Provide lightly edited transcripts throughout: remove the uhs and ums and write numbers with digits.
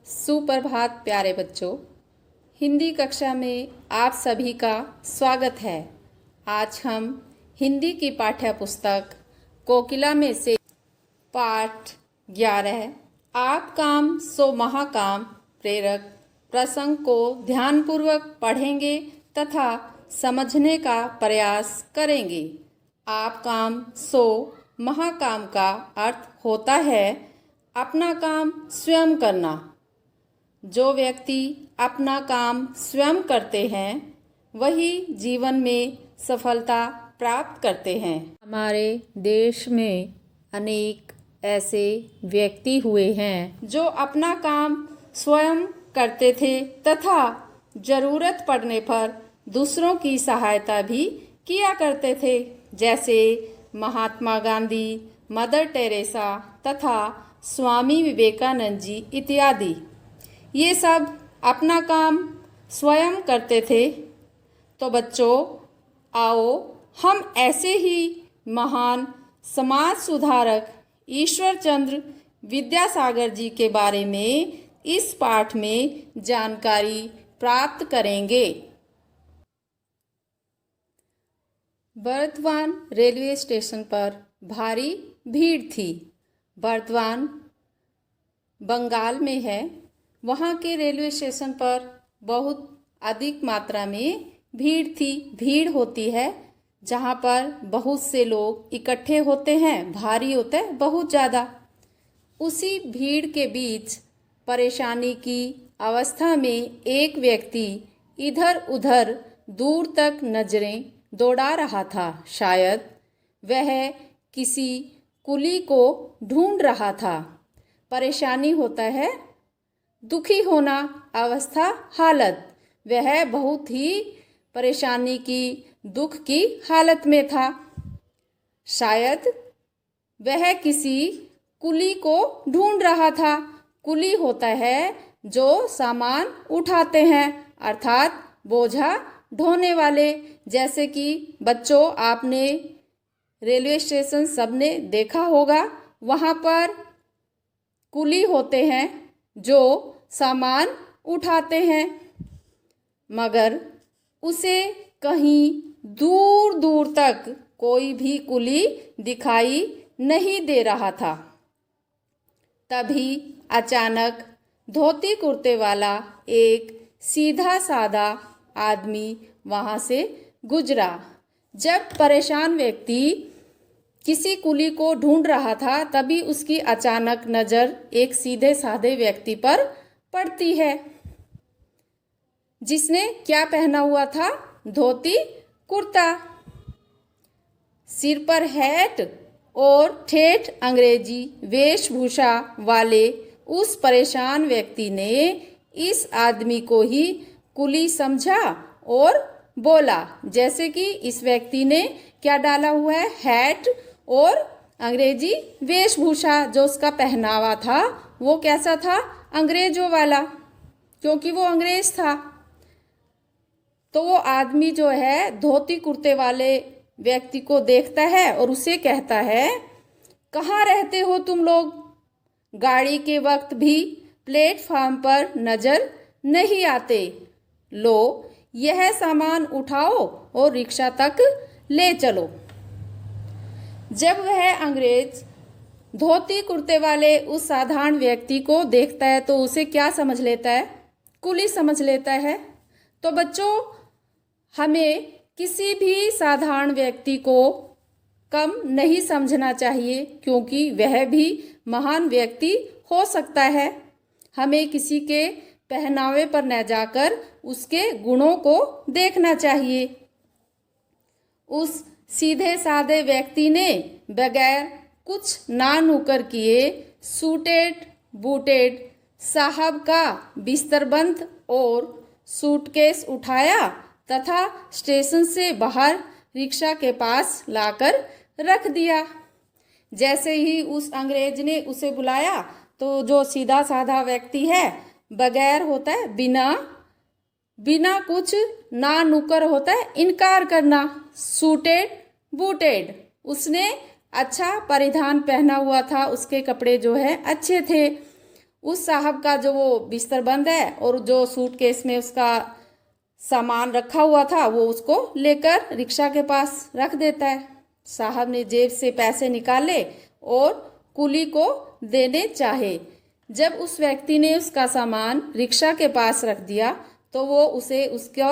सुप्रभात प्यारे बच्चों। हिंदी कक्षा में आप सभी का स्वागत है। आज हम हिंदी की पाठ्य पुस्तक कोकिला में से पाठ 11 आप काम सो महाकाम प्रेरक प्रसंग को ध्यानपूर्वक पढ़ेंगे तथा समझने का प्रयास करेंगे। आप काम सो महाकाम का अर्थ होता है अपना काम स्वयं करना। जो व्यक्ति अपना काम स्वयं करते हैं वही जीवन में सफलता प्राप्त करते हैं। हमारे देश में अनेक ऐसे व्यक्ति हुए हैं जो अपना काम स्वयं करते थे तथा जरूरत पड़ने पर दूसरों की सहायता भी किया करते थे, जैसे महात्मा गांधी, मदर टेरेसा तथा स्वामी विवेकानंद जी इत्यादि। ये सब अपना काम स्वयं करते थे। तो बच्चों, आओ हम ऐसे ही महान समाज सुधारक ईश्वर चंद्र विद्यासागर जी के बारे में इस पाठ में जानकारी प्राप्त करेंगे। बर्दवान रेलवे स्टेशन पर भारी भीड़ थी। बर्दवान बंगाल में है। वहाँ के रेलवे स्टेशन पर बहुत अधिक मात्रा में भीड़ थी। भीड़ होती है जहाँ पर बहुत से लोग इकट्ठे होते हैं, भारी होता है बहुत ज़्यादा। उसी भीड़ के बीच परेशानी की अवस्था में एक व्यक्ति इधर उधर दूर तक नजरें दौड़ा रहा था। शायद वह किसी कुली को ढूंढ रहा था। परेशानी होता है दुखी होना, अवस्था, हालत। वह बहुत ही परेशानी की, दुख की हालत में था। शायद वह किसी कुली को ढूंढ रहा था। कुली होता है जो सामान उठाते हैं, अर्थात बोझा ढोने वाले। जैसे कि बच्चों, आपने रेलवे स्टेशन सबने देखा होगा, वहाँ पर कुली होते हैं जो सामान उठाते हैं, मगर उसे कहीं दूर दूर तक कोई भी कुली दिखाई नहीं दे रहा था। तभी अचानक धोती कुर्ते वाला एक सीधा साधा आदमी वहाँ से गुजरा। जब परेशान व्यक्ति किसी कुली को ढूंढ रहा था, तभी उसकी अचानक नज़र एक सीधे साधे व्यक्ति पर पड़ती है, जिसने क्या पहना हुआ था? धोती कुर्ता, सिर पर हैट और ठेठ अंग्रेजी वेशभूषा वाले उस परेशान व्यक्ति ने इस आदमी को ही कुली समझा और बोला। जैसे कि इस व्यक्ति ने क्या डाला हुआ है? हैट और अंग्रेजी वेशभूषा। जो उसका पहनावा था वो कैसा था? अंग्रेजों वाला, क्योंकि वो अंग्रेज था। तो वो आदमी जो है धोती कुर्ते वाले व्यक्ति को देखता है और उसे कहता है, कहाँ रहते हो तुम लोग? गाड़ी के वक्त भी प्लेटफार्म पर नजर नहीं आते। लो, यह सामान उठाओ और रिक्शा तक ले चलो। जब वह अंग्रेज धोती कुर्ते वाले उस साधारण व्यक्ति को देखता है तो उसे क्या समझ लेता है? कुली समझ लेता है। तो बच्चों, हमें किसी भी साधारण व्यक्ति को कम नहीं समझना चाहिए, क्योंकि वह भी महान व्यक्ति हो सकता है। हमें किसी के पहनावे पर न जाकर उसके गुणों को देखना चाहिए। उस सीधे साधे व्यक्ति ने बगैर कुछ ना नुकर किए सूटेड बूटेड साहब का बिस्तरबंद और सूटकेस उठाया तथा स्टेशन से बाहर रिक्शा के पास लाकर रख दिया। जैसे ही उस अंग्रेज ने उसे बुलाया तो जो सीधा साधा व्यक्ति है, बगैर होता है बिना कुछ ना नुकर होता है इनकार करना, सूटेड बूटेड। उसने अच्छा परिधान पहना हुआ था, उसके कपड़े जो है अच्छे थे। उस साहब का जो वो बिस्तर बंद है और जो सूटकेस में उसका सामान रखा हुआ था वो उसको लेकर रिक्शा के पास रख देता है। साहब ने जेब से पैसे निकाले और कुली को देने चाहे। जब उस व्यक्ति ने उसका सामान रिक्शा के पास रख दिया तो वो उसे उसका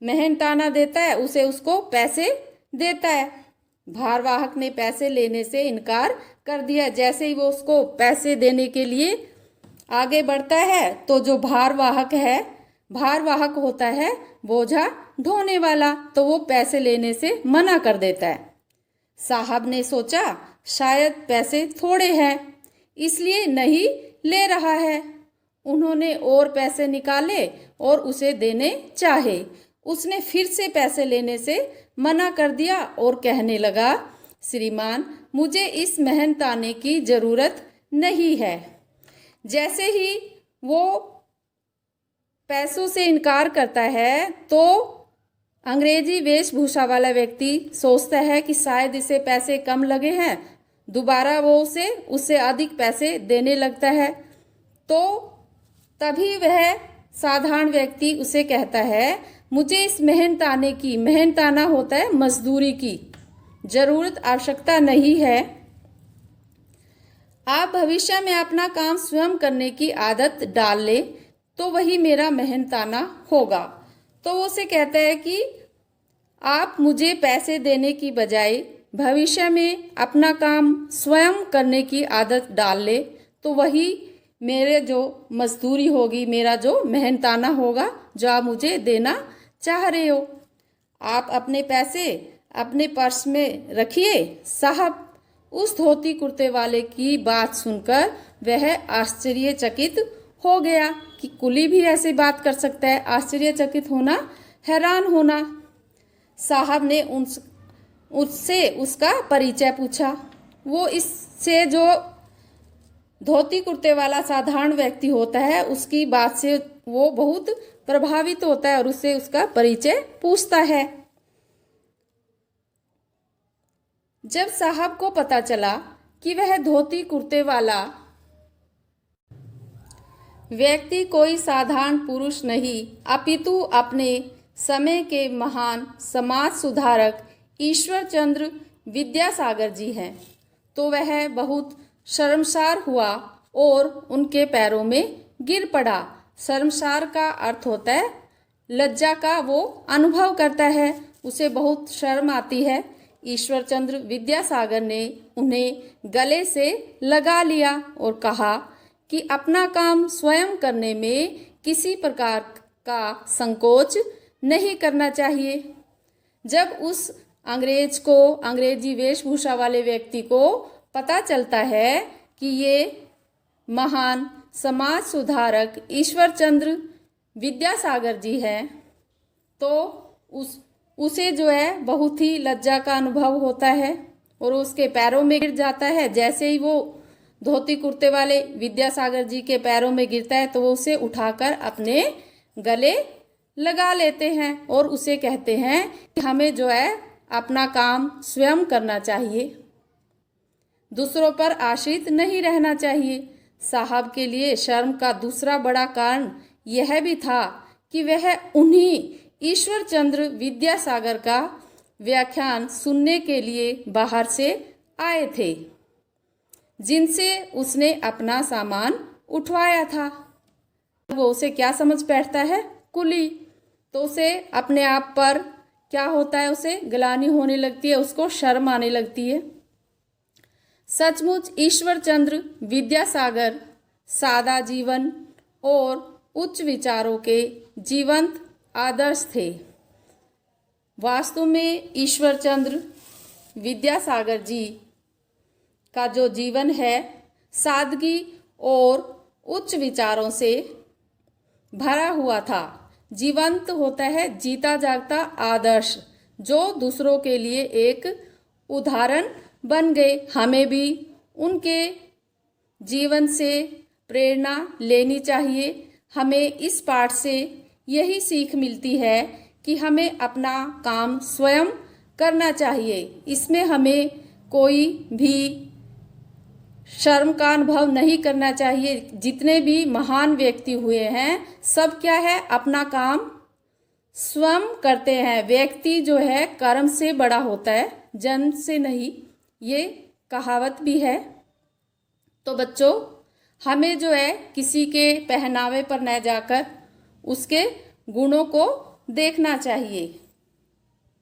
मेहनताना देता है, उसे उसको पैसे देता है। भारवाहक ने पैसे लेने से इनकार कर दिया। जैसे ही वो उसको पैसे देने के लिए आगे बढ़ता है तो जो भारवाहक होता है बोझा ढोने वाला, तो वो पैसे लेने से मना कर देता है। साहब ने सोचा शायद पैसे थोड़े हैं इसलिए नहीं ले रहा है। उन्होंने और पैसे निकाले और उसे देने चाहे। उसने फिर से पैसे लेने से मना कर दिया और कहने लगा, श्रीमान मुझे इस मेहनताने की ज़रूरत नहीं है। जैसे ही वो पैसों से इनकार करता है तो अंग्रेजी वेशभूषा वाला व्यक्ति सोचता है कि शायद इसे पैसे कम लगे हैं। दोबारा वो उससे अधिक पैसे देने लगता है। तो तभी वह साधारण व्यक्ति उसे कहता है, मुझे इस मेहनताना होता है मजदूरी की ज़रूरत आवश्यकता नहीं है। आप भविष्य में अपना काम स्वयं करने की आदत डाल ले तो वही मेरा मेहनताना होगा। तो वो उसे कहता है कि आप मुझे पैसे देने की बजाय भविष्य में अपना काम स्वयं करने की आदत डाल ले तो वही मेरे जो मजदूरी होगी, मेरा जो मेहनताना होगा जो आप मुझे देना चाह रहे हो। आप अपने पैसे अपने पर्स में रखिए। साहब उस धोती कुर्ते वाले की बात सुनकर वह आश्चर्यचकित हो गया कि कुली भी ऐसे बात कर सकता है। आश्चर्यचकित होना, हैरान होना। साहब ने उससे उसका परिचय पूछा। वो इससे जो धोती कुर्ते वाला साधारण व्यक्ति होता है उसकी बात से वो बहुत प्रभावित होता है और उससे उसका परिचय पूछता है। जब साहब को पता चला कि वह धोती कुर्ते वाला व्यक्ति कोई साधारण पुरुष नहीं अपितु अपने समय के महान समाज सुधारक ईश्वरचंद्र विद्यासागर जी हैं, तो वह बहुत शर्मसार हुआ और उनके पैरों में गिर पड़ा। शर्मसार का अर्थ होता है लज्जा का वो अनुभव करता है, उसे बहुत शर्म आती है। ईश्वरचंद्र विद्यासागर ने उन्हें गले से लगा लिया और कहा कि अपना काम स्वयं करने में किसी प्रकार का संकोच नहीं करना चाहिए। जब उस अंग्रेजी वेशभूषा वाले व्यक्ति को पता चलता है कि ये महान समाज सुधारक ईश्वरचंद्र विद्यासागर जी हैं, तो उसे जो है बहुत ही लज्जा का अनुभव होता है और उसके पैरों में गिर जाता है। जैसे ही वो धोती कुर्ते वाले विद्यासागर जी के पैरों में गिरता है तो वो उसे उठाकर अपने गले लगा लेते हैं और उसे कहते हैं कि हमें जो है अपना काम स्वयं करना चाहिए, दूसरों पर आश्रित नहीं रहना चाहिए। साहब के लिए शर्म का दूसरा बड़ा कारण यह भी था कि वह उन्हीं ईश्वरचंद्र विद्यासागर का व्याख्यान सुनने के लिए बाहर से आए थे जिनसे उसने अपना सामान उठवाया था। वो उसे क्या समझ बैठता है, कुली। तो उसे अपने आप पर क्या होता है, उसे गिलानी होने लगती है, उसको शर्म आने लगती है। सचमुच ईश्वरचंद्र विद्यासागर सादा जीवन और उच्च विचारों के जीवंत आदर्श थे। वास्तव में ईश्वरचंद्र विद्यासागर जी का जो जीवन है सादगी और उच्च विचारों से भरा हुआ था। जीवंत होता है जीता जागता आदर्श जो दूसरों के लिए एक उदाहरण बन गए। हमें भी उनके जीवन से प्रेरणा लेनी चाहिए। हमें इस पाठ से यही सीख मिलती है कि हमें अपना काम स्वयं करना चाहिए। इसमें हमें कोई भी शर्म का अनुभव नहीं करना चाहिए। जितने भी महान व्यक्ति हुए हैं सब क्या है, अपना काम स्वयं करते हैं। व्यक्ति जो है कर्म से बड़ा होता है, जन्म से नहीं, ये कहावत भी है। तो बच्चों, हमें जो है किसी के पहनावे पर न जाकर उसके गुणों को देखना चाहिए।